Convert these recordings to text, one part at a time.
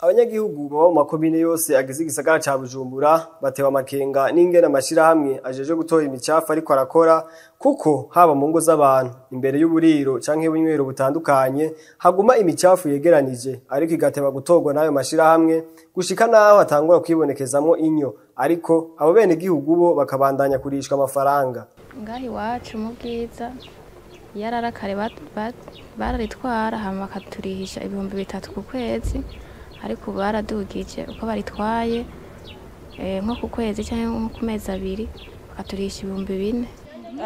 Abanyagihugu baba mu makomine yose agize igisagara ca Bujumbura batewe amakenga n'ingene amashirahamwe ajeje gutora imicafu ariko arakora, kuko haba mu ngo z'abantu imbere y'uburiro canke bunywero butandukanye haguma imicafu yegeranije ariko igateba gutorwa n'ayo mashirahamwe gushika naho hatangura kwibonekezamwo inyo, ariko abo bene gihugu bo bakabandanya kurishwa amafaranga. Ngahi wacu mu bwiza yararakare bararitwara hama bakaturihisha 3,000 ku kwezi, ariko baradugije uko baritwaye nko ku kwezi cyangwa ku mezi 2 bakaturisha 4,000.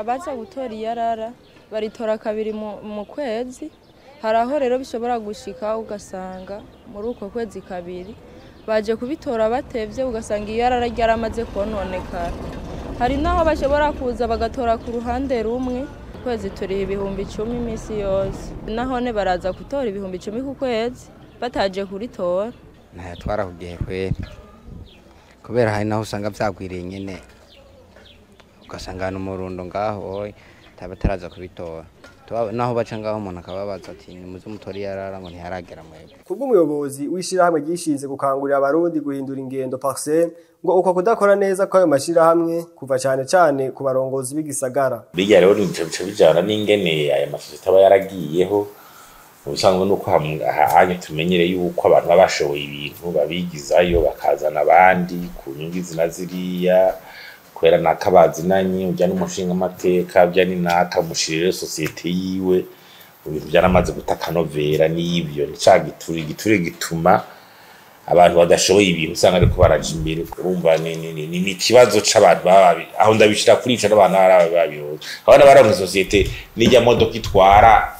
Abaza gutora iyarara baritora kabiri mu kwezi, haraho rero bishobora gushika ugasanga muri uko kwezi kabiri baje kubitora batevye ugasanga iyarara ryaramaze kononekara. Hari naho bashobora kuza bagatora ku ruhande rumwe, kwezi turi 10,000 imisi yose, nahone baraza gutora 10,000 ku kwezi bataje kuritora. Ntayatwara kugihe kwera, kubera hari naho usanga vyagwiriye nyene ugasanga n'umurundo ngaho tabataraza kubitora, naho baca ngaho umuntu akababaza ati nimuze mutori yarara ngo ntiharagera mwebwe. Kubw'umuyobozi w'ishirahamwe gishinze gukangurira abarundi guhindura ingendo Parcel, ngo uko kudakora neza kwayo mashirahamwe kuva cane ku barongozi b'igisagara. Bijya rero nico bijana n'ingene aya masosiyete aba yaragiyeho, ubusanzwe nuko hanye tumenyere yuko abantu babashoboye ibintu babigizayo bakazana abandi ku nyungu zina ziriya, kwera nakabazinanye ujya n'umushinga amateka bya ni naka mushirire societe yiwe, ibintu byaramaze gutaka novera n'ibyo giture gituma abantu badashoboye ibintu usanga ariko baraje imbere. Urumva ni ikibazo c'abantu aho ndabishira kuri ico n'abantu barabiroza abana bara mu societe n'ijya modoka itwara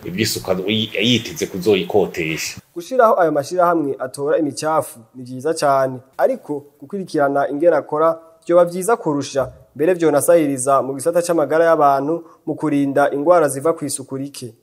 ibyisuka yiteze kuzoyikotesha. Gushiraho ayo mashirahamwe atora imicafu ni byiza cyane, ariko gukurikirana ingera akora byo bavyiza kurusha, mbere vyo nasahiriza mu gisata c'amagara y'abantu mu kurinda ingwara ziva kw'isuku rike.